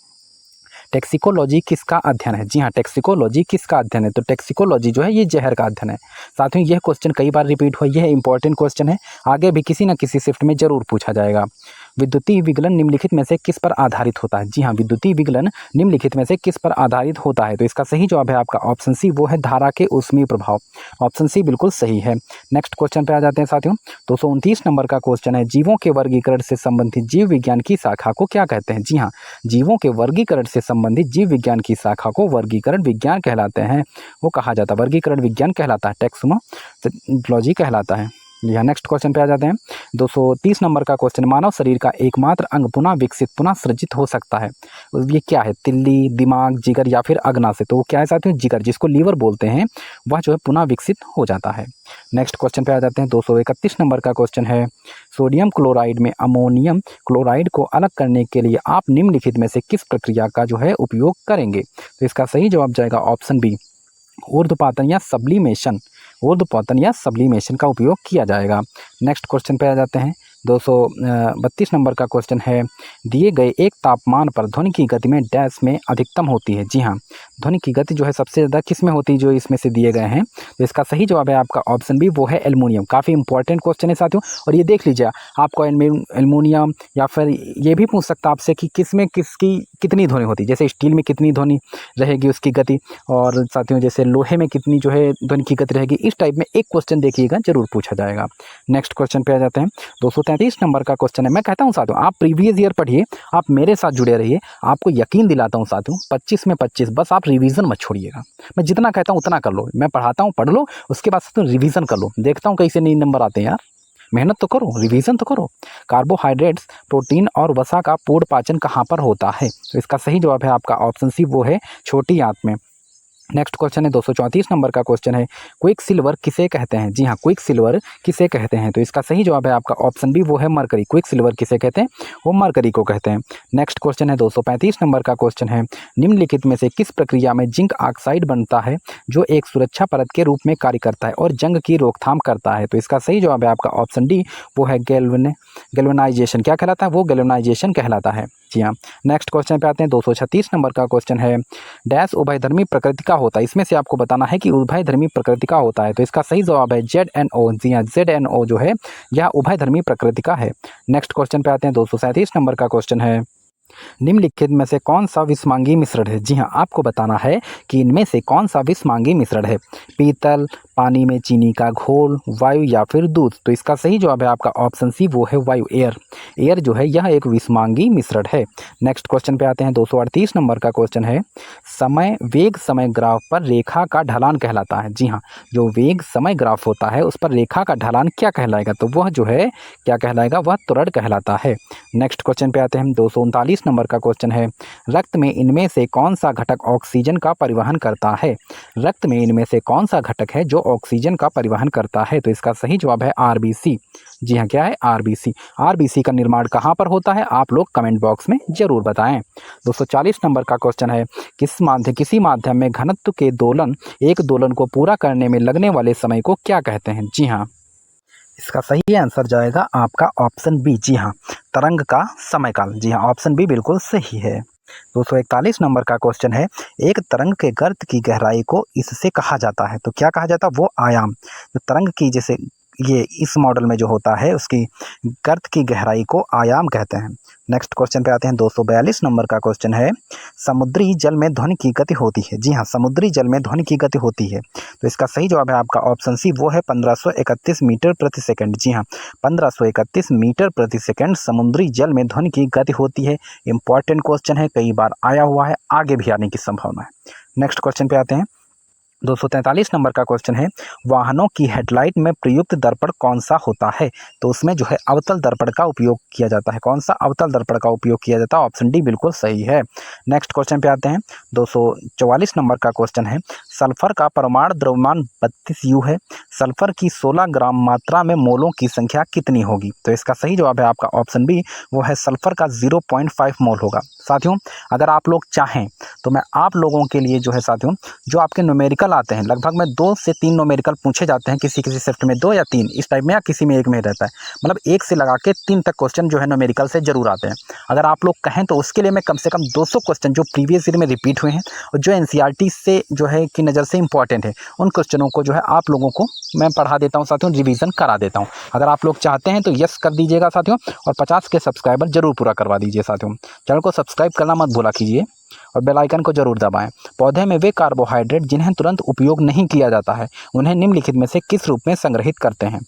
टैक्सिकोलॉजी किसका अध्ययन है? जी हाँ, टैक्सिकोलॉजी किसका अध्ययन है? तो टैक्सिकोलॉजी जो है ये जहर का अध्ययन है। साथियों, यह क्वेश्चन कई बार रिपीट हुआ, यह इंपॉर्टेंट क्वेश्चन है, आगे भी किसी न किसी शिफ्ट में जरूर पूछा जाएगा। विद्युतीय विगलन निम्नलिखित में से किस पर आधारित होता है? जी हाँ, विद्युतीय विगलन निम्नलिखित में से किस पर आधारित होता है? तो इसका सही जवाब है आपका ऑप्शन सी, वो है धारा के ऊष्मीय प्रभाव। ऑप्शन सी बिल्कुल सही है। नेक्स्ट क्वेश्चन पे आ जाते हैं साथियों। 229 नंबर का क्वेश्चन है, जीवों के वर्गीकरण से संबंधित जीव विज्ञान की शाखा को क्या कहते हैं? जी हाँ, जीवों के वर्गीकरण से संबंधित जीव विज्ञान की शाखा को वर्गीकरण विज्ञान कहलाते हैं। वो कहा जाता है वर्गीकरण विज्ञान कहलाता है, टैक्सोनोलॉजी कहलाता है। जी हाँ, नेक्स्ट क्वेश्चन पे आ जाते हैं। 230 नंबर का क्वेश्चन, मानव शरीर का एकमात्र अंग पुनः विकसित पुनः सृजित हो सकता है, ये क्या है? तिल्ली, दिमाग, जिगर या फिर अग्नाशय? तो वो क्या है साथियों? जिगर, जिसको लीवर बोलते हैं, वह जो है पुनः विकसित हो जाता है। नेक्स्ट क्वेश्चन पे आ जाते हैं। 231 नंबर का क्वेश्चन है, सोडियम क्लोराइड में अमोनियम क्लोराइड को अलग करने के लिए आप निम्नलिखित में से किस प्रक्रिया का जो है उपयोग करेंगे? तो इसका सही जवाब जाएगा ऑप्शन बी, ऊर्ध्वपातन या सब्लिमेशन। ऊर्ध्वपातन या सब्लिमेशन का उपयोग किया जाएगा। नेक्स्ट क्वेश्चन पे आ जाते हैं। 232 नंबर का क्वेश्चन है, दिए गए एक तापमान पर ध्वनि की गति में डैश में अधिकतम होती है? जी हाँ, ध्वनि की गति जो है सबसे ज़्यादा किस में होती है, जो इसमें से दिए गए हैं? तो इसका सही जवाब है आपका ऑप्शन बी, वो है एल्युमिनियम। काफ़ी इंपॉर्टेंट क्वेश्चन है साथियों। और ये देख लीजिए, आपको एल्युमिनियम या फिर ये भी पूछ सकता आपसे कि किस में किसकी कितनी ध्वनि होती है। जैसे स्टील में कितनी ध्वनि रहेगी उसकी गति, और साथियों जैसे लोहे में कितनी जो है ध्वनि की गति रहेगी। इस टाइप में एक क्वेश्चन देखिएगा, जरूर पूछा जाएगा। नेक्स्ट क्वेश्चन पे आ जाते हैं। 233 नंबर का क्वेश्चन है। मैं कहता हूँ साथियों, आप प्रीवियस ईयर पढ़िए, आप मेरे साथ जुड़े रहिए। आपको यकीन दिलाता हूँ साथियों, 25 में 25, बस आप रिवीजन मत छोड़िएगा। मैं जितना कहता हूँ उतना कर लो। मैं पढ़ाता हूँ, पढ़ लो, उसके बाद साथियों रिवीजन कर लो। देखता हूँ कैसे नहीं नंबर आते हैं यार। मेहनत तो करो, रिवीजन तो करो। कार्बोहाइड्रेट्स, प्रोटीन और वसा का पूर्ण पाचन कहाँ पर होता है? तो इसका सही जवाब है आपका ऑप्शन सी, वो है छोटी आंत में। नेक्स्ट क्वेश्चन है 234 नंबर का क्वेश्चन है, क्विक सिल्वर किसे कहते हैं? जी हाँ, क्विक सिल्वर किसे कहते हैं? तो इसका सही जवाब है आपका ऑप्शन बी, वो है मरकरी। क्विक सिल्वर किसे कहते हैं? वो मरकरी को कहते हैं। नेक्स्ट क्वेश्चन है 235 नंबर का क्वेश्चन है, निम्नलिखित में से किस प्रक्रिया में जिंक ऑक्साइड बनता है जो एक सुरक्षा परत के रूप में कार्य करता है और जंग की रोकथाम करता है? तो इसका सही जवाब है आपका ऑप्शन डी, वो है गैल्वेनाइजेशन। क्या कहलाता है? वो गैल्वेनाइजेशन कहलाता है। जी हाँ। नेक्स्ट क्वेश्चन पे आते हैं। 236 नंबर का क्वेश्चन है, डैश उभयधर्मी प्रकृति का होता है। इसमें से आपको बताना है कि उभयधर्मी प्रकृति का होता है। तो इसका सही जवाब है ZNO। जी हाँ, ZNO जो है यह उभयधर्मी प्रकृति का है। नेक्स्ट क्वेश्चन पे आते हैं। 237 नंबर का क्वेश्चन है, निम्नलिखित में से कौन सा विषमांगी मिश्रण है? जी हाँ, आपको बताना है कि इनमें से कौन सा विषमांगी मिश्रण है। पीतल, पानी में चीनी का घोल, वायु या फिर दूध? तो इसका सही जवाब है आपका ऑप्शन सी, वो है वायु, एयर। एयर जो है यह एक विषमांगी मिश्रण है। नेक्स्ट क्वेश्चन पे आते हैं। 238 नंबर का क्वेश्चन है, समय वेग समय ग्राफ पर रेखा का ढलान कहलाता है। जी हाँ, जो वेग समय ग्राफ होता है उस पर रेखा का ढलान क्या कहलाएगा? तो वह जो है क्या कहलाएगा? वह त्वरण कहलाता है। नेक्स्ट क्वेश्चन पे आते हैं। 239 नंबर का क्वेश्चन है, रक्त में इनमें से कौन सा घटक ऑक्सीजन का परिवहन करता है? रक्त में इनमें से कौन सा घटक है जो ऑक्सीजन का परिवहन करता है? तो इसका सही जवाब है आरबीसी। जी हाँ, क्या है? आरबीसी। आरबीसी का निर्माण कहाँ पर होता है? आप लोग कमेंट बॉक्स में जरूर बताएं। 240 नंबर का क्वेश्चन है, किसी माध्यम में घनत्व के दोलन, एक दोलन को पूरा करने में लगने वाले समय को क्या कहते हैं? जी हाँ, इसका सही आंसर जाएगा आपका ऑप्शन बी। जी हाँ, तरंग का समयकाल। जी हाँ, ऑप्शन बी बिल्कुल सही है। 241 नंबर का क्वेश्चन है, एक तरंग के गर्त की गहराई को इससे कहा जाता है। तो क्या कहा जाता है? वो आयाम। जो तरंग की जैसे ये इस मॉडल में जो होता है उसकी गर्त की गहराई को आयाम कहते हैं। नेक्स्ट क्वेश्चन पे आते हैं। 242 नंबर का क्वेश्चन है, समुद्री जल में ध्वनि की गति होती है। जी हाँ, समुद्री जल में ध्वनि की गति होती है। तो इसका सही जवाब है आपका ऑप्शन सी, वो है 1531 मीटर प्रति सेकंड। जी हाँ, 1531 मीटर प्रति सेकंड समुद्री जल में ध्वनि की गति होती है। इंपॉर्टेंट क्वेश्चन है, कई बार आया हुआ है, आगे भी आने की संभावना है। नेक्स्ट क्वेश्चन पे आते हैं। 243 नंबर का क्वेश्चन है, वाहनों की हेडलाइट में प्रयुक्त दर्पण कौन सा होता है? तो उसमें जो है अवतल दर्पण का उपयोग किया जाता है। कौन सा अवतल दर्पण का उपयोग किया जाता है? ऑप्शन डी बिल्कुल सही है। नेक्स्ट क्वेश्चन पे आते हैं। 244 नंबर का क्वेश्चन है, सल्फर का परमाणु द्रव्यमान 32 U है। सल्फर की 16 ग्राम मात्रा में मोलों की संख्या कितनी होगी? तो इसका सही जवाब है आपका ऑप्शन बी, वो है सल्फर का 0.5 मोल होगा। साथियों, अगर आप लोग चाहें तो मैं आप लोगों के लिए जो है साथियों, जो आपके न्यूमेरिकल आते हैं, लगभग में 2 से 3 न्यूमेरिकल पूछे जाते हैं, किसी किसी शिफ्ट में 2 या 3 इस टाइप में, या किसी में एक में रहता है। मतलब 1 से लगा के 3 तक क्वेश्चन जो है न्यूमेरिकल से जरूर आते हैं। अगर आप लोग कहें तो उसके लिए मैं कम से कम 200 क्वेश्चन जो प्रीवियस ईयर में रिपीट हुए हैं और जो एनसीईआरटी से जो है की नज़र से इंपॉर्टेंट है, उन क्वेश्चनों को जो है आप लोगों को मैं पढ़ा देता हूँ साथियों, रिवीजन करा देता हूँ। अगर आप लोग चाहते हैं तो यस कर दीजिएगा साथियों, और 50 के सब्सक्राइबर जरूर पूरा करवा दीजिए साथियों। चैनल को सब्सक्राइब करना मत भूला कीजिए और बेल आइकन को जरूर दबाएं। पौधे में वे कार्बोहाइड्रेट जिन्हें तुरंत उपयोग नहीं किया जाता है, उन्हें निम्नलिखित में से किस रूप में संग्रहित करते हैं?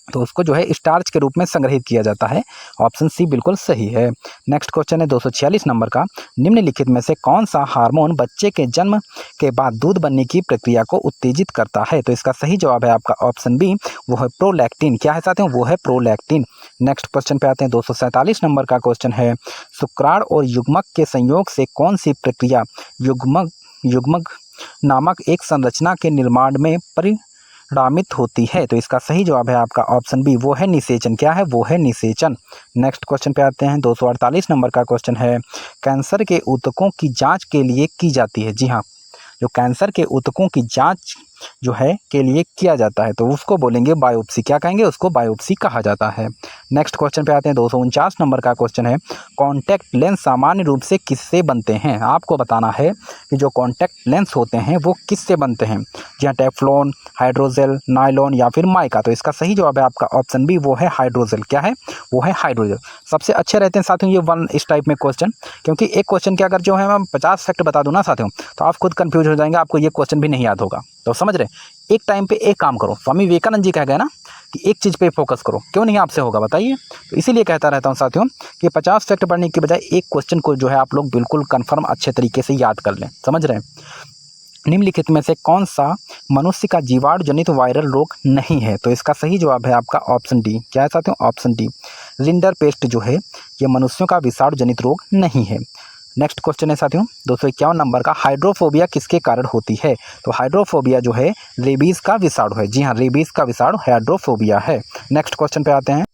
तो उसको जो है स्टार्च के रूप में संग्रहित किया जाता है। ऑप्शन सी बिल्कुल सही है। नेक्स्ट क्वेश्चन है 246 नंबर का, निम्नलिखित में से कौन सा हार्मोन बच्चे के जन्म के बाद दूध बनने की प्रक्रिया को उत्तेजित करता है? तो इसका सही जवाब है आपका ऑप्शन बी, वो है प्रोलैक्टिन। क्या है साथियों? वो है प्रोलैक्टिन। नेक्स्ट क्वेश्चन पे आते हैं। 247 नंबर का क्वेश्चन है, शुक्राणु और युग्मक के संयोग से कौन सी प्रक्रिया युग्मक नामक एक संरचना के निर्माण में परिणामित होती है? तो इसका सही जवाब है आपका ऑप्शन बी, वो है निषेचन। क्या है? वो है निषेचन। नेक्स्ट क्वेश्चन पे आते हैं। 248 नंबर का क्वेश्चन है, कैंसर के ऊतकों की जांच के लिए की जाती है। जी हाँ, जो कैंसर के ऊतकों की जांच जो है के लिए किया जाता है तो उसको बोलेंगे बायोप्सी। क्या कहेंगे? उसको बायोप्सी कहा जाता है। नेक्स्ट क्वेश्चन पे आते हैं। 249 नंबर का क्वेश्चन है, कॉन्टैक्ट लेंस सामान्य रूप से किससे बनते हैं? आपको बताना है कि जो कॉन्टैक्ट लेंस होते हैं वो किससे बनते हैं। जी हाँ, टेफ्लॉन, हाइड्रोजेल, नायलॉन या फिर माइका। तो इसका सही जवाब है आपका ऑप्शन बी, वो है हाइड्रोजेल। क्या है? वो है हाइड्रोजेल। सबसे अच्छे रहते हैं साथियों ये वन इस टाइप में क्वेश्चन, क्योंकि एक क्वेश्चन के अगर जो है मैं 50 फैक्ट बता दूँ ना साथियों, तो आप खुद कंफ्यूज हो जाएंगे, आपको ये क्वेश्चन भी नहीं याद होगा। तो समझ रहे, एक टाइम पे एक काम करो। स्वामी विवेकानंद जी कह गए ना कि एक चीज़ पे फोकस करो, क्यों नहीं आपसे होगा बताइए। तो इसीलिए कहता रहता हूँ साथियों कि 50 फैक्ट पढ़ने के बजाय एक क्वेश्चन को जो है आप लोग बिल्कुल कंफर्म अच्छे तरीके से याद कर लें। समझ रहे हैं? निम्नलिखित में से कौन सा मनुष्य का जीवाणु जनित वायरल रोग नहीं है? तो इसका सही जवाब है आपका ऑप्शन डी। क्या है साथियों? ऑप्शन डी, रिंडरपेस्ट जो है ये मनुष्यों का विषाणु जनित रोग नहीं है। नेक्स्ट क्वेश्चन है साथियों 251 नंबर का, हाइड्रोफोबिया किसके कारण होती है? तो हाइड्रोफोबिया जो है रेबीज का विषाणु है। जी हाँ, रेबीज का विषाणु हाइड्रोफोबिया है। नेक्स्ट क्वेश्चन पे आते हैं।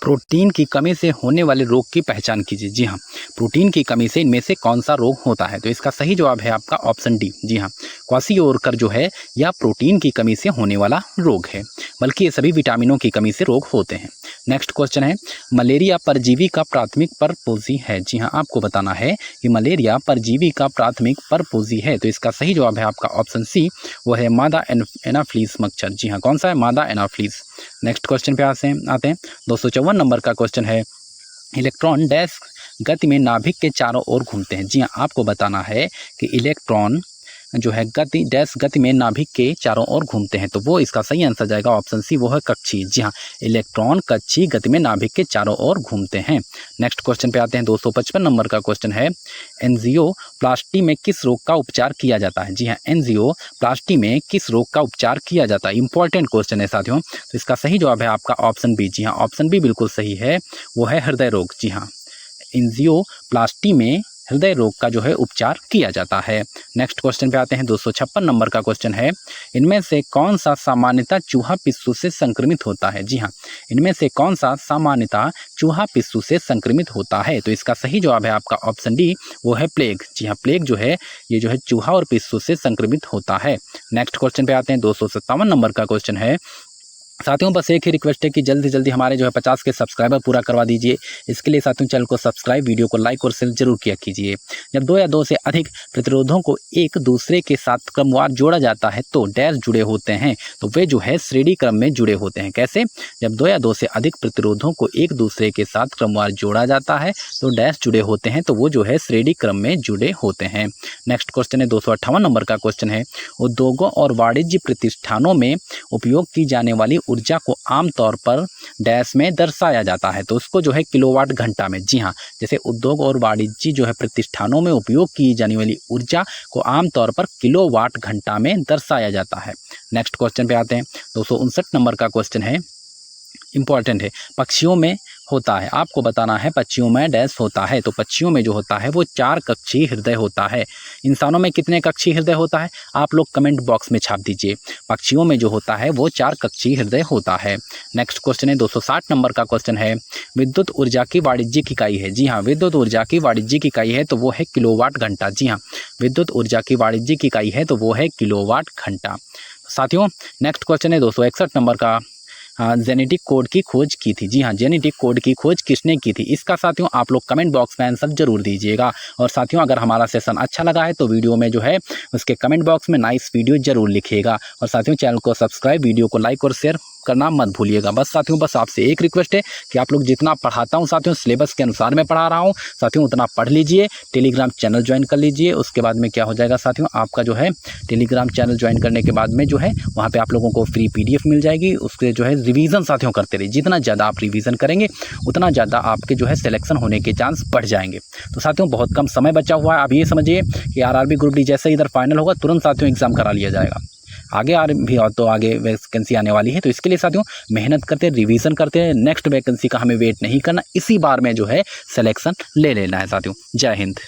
प्रोटीन की कमी से होने वाले रोग की पहचान कीजिए। जी हाँ, प्रोटीन की कमी से इनमें से कौन सा रोग होता है? तो इसका सही जवाब है आपका ऑप्शन डी। जी हाँ, क्वाशियोरकर जो है यह प्रोटीन की कमी से होने वाला रोग है, बल्कि ये सभी विटामिनों की कमी से रोग होते हैं। नेक्स्ट क्वेश्चन है, मलेरिया परजीवी का प्राथमिक परपोषी है। जी हाँ, आपको बताना है कि मलेरिया परजीवी का प्राथमिक परपोषी है। तो इसका सही जवाब है आपका ऑप्शन सी, वो है मादा एनाफ्लीज मच्छर। जी हाँ, कौन सा है? मादा एनाफ्लीज। नेक्स्ट क्वेश्चन पे आते हैं। 254 नंबर का क्वेश्चन है, इलेक्ट्रॉन डैश गति में नाभिक के चारों ओर घूमते हैं। जी हाँ, आपको बताना है कि इलेक्ट्रॉन जो है गति में नाभिक के चारों ओर घूमते हैं। तो वो इसका सही आंसर जाएगा ऑप्शन सी, वो है कक्षीय। जी हाँ, इलेक्ट्रॉन कक्षीय गति में नाभिक के चारों ओर घूमते हैं। नेक्स्ट क्वेश्चन पे आते हैं। 255 नंबर का क्वेश्चन है, एंजियोप्लास्टी में किस रोग का उपचार किया जाता है? जी हाँ, एंजियोप्लास्टी में किस रोग का उपचार किया जाता है? इंपॉर्टेंट क्वेश्चन है साथियों। तो इसका सही जवाब है आपका ऑप्शन बी। जी हाँ, ऑप्शन बी बिल्कुल सही है, वो है हृदय रोग। जी हाँ, एंजियोप्लास्टी में हृदय रोग का जो है उपचार किया जाता है। नेक्स्ट क्वेश्चन पे आते हैं। 256 नंबर का क्वेश्चन है, इनमें से कौन सा सामान्यतः चूहा पिस्सू से संक्रमित होता है? जी हाँ, इनमें से कौन सा सामान्यतः चूहा पिस्सू से संक्रमित होता है? तो इसका सही जवाब है आपका ऑप्शन डी, वो है प्लेग। जी हाँ, प्लेग जो है ये जो है चूहा और पिस्सू से संक्रमित होता है। नेक्स्ट क्वेश्चन पे आते हैं। 257 नंबर का क्वेश्चन है, साथियों बस एक ही रिक्वेस्ट है कि जल्दी जल्दी हमारे जो है 50 के सब्सक्राइबर पूरा करवा दीजिए। इसके लिए साथियों चैनल को सब्सक्राइब, वीडियो को लाइक और शेयर जरूर किया कीजिए। जब दो या दो से अधिक प्रतिरोधों को एक दूसरे के साथ क्रमवार जोड़ा जाता है तो डैश जुड़े होते हैं, तो वे जो है श्रेणी क्रम में जुड़े होते हैं। कैसे? जब दो या दो से अधिक प्रतिरोधों को एक दूसरे के साथ क्रमवार जोड़ा जाता है तो डैश जुड़े होते हैं, तो वो जो है श्रेणी क्रम में जुड़े होते हैं। नेक्स्ट क्वेश्चन है 258 नंबर का क्वेश्चन है, उद्योगों और वाणिज्य प्रतिष्ठानों में उपयोग की जाने वाली ऊर्जा को आमतौर पर डैश में दर्शाया जाता है, तो उसको जो है किलोवाट घंटा में। जी हाँ, जैसे उद्योग और वाणिज्य जो है प्रतिष्ठानों में उपयोग की जाने वाली ऊर्जा को आमतौर पर किलोवाट घंटा में दर्शाया जाता है। नेक्स्ट क्वेश्चन पे आते हैं। 259 नंबर का क्वेश्चन है, इंपॉर्टेंट है, पक्षियों में होता है। आपको बताना है पक्षियों में डैश होता है, तो पक्षियों में जो होता है वो 4 कक्षीय हृदय होता है। इंसानों में कितने कक्षीय हृदय होता है? आप लोग कमेंट बॉक्स में छाप दीजिए। पक्षियों में जो होता है वो 4 कक्षीय हृदय होता है। नेक्स्ट क्वेश्चन है 260 नंबर का क्वेश्चन है, विद्युत ऊर्जा की वाणिज्यिक इकाई है। जी हाँ, विद्युत ऊर्जा की वाणिज्यिक इकाई है तो वो है किलोवाट घंटा। जी हाँ, विद्युत ऊर्जा की वाणिज्यिक इकाई है तो वो है किलोवाट घंटा। साथियों नेक्स्ट क्वेश्चन है 261 नंबर का, जेनेटिक कोड की खोज की थी। जी हाँ, जेनेटिक कोड की खोज किसने की थी? इसका साथियों आप लोग कमेंट बॉक्स में आंसर जरूर दीजिएगा। और साथियों अगर हमारा सेशन अच्छा लगा है तो वीडियो में जो है उसके कमेंट बॉक्स में नाइस वीडियो जरूर लिखिएगा। और साथियों चैनल को सब्सक्राइब, वीडियो को लाइक और शेयर करना मत भूलिएगा। बस साथियों बस आपसे एक रिक्वेस्ट है कि आप लोग जितना पढ़ाता हूँ साथियों सिलेबस के अनुसार मैं पढ़ा रहा हूँ साथियों, उतना पढ़ लीजिए। टेलीग्राम चैनल ज्वाइन कर लीजिए। उसके बाद में क्या हो जाएगा साथियों, आपका जो है टेलीग्राम चैनल ज्वाइन करने के बाद में जो है वहाँ पे आप लोगों को फ्री PDF मिल जाएगी। उसके जो है रिवीजन साथियों करते रहिए। जितना ज़्यादा आप रिवीजन करेंगे उतना ज़्यादा आपके जो है सिलेक्शन होने के चांस बढ़ जाएंगे। तो साथियों बहुत कम समय बचा हुआ है। आप ये समझिए कि RRB ग्रुप डी जैसे इधर फाइनल होगा तुरंत साथियों एग्जाम करा लिया जाएगा। आगे भी और तो आगे वैकेंसी आने वाली है, तो इसके लिए साथियों मेहनत करते, रिवीजन करते, नेक्स्ट वैकेंसी का हमें वेट नहीं करना, इसी बार में जो है सिलेक्शन ले लेना है साथियों। जय हिंद।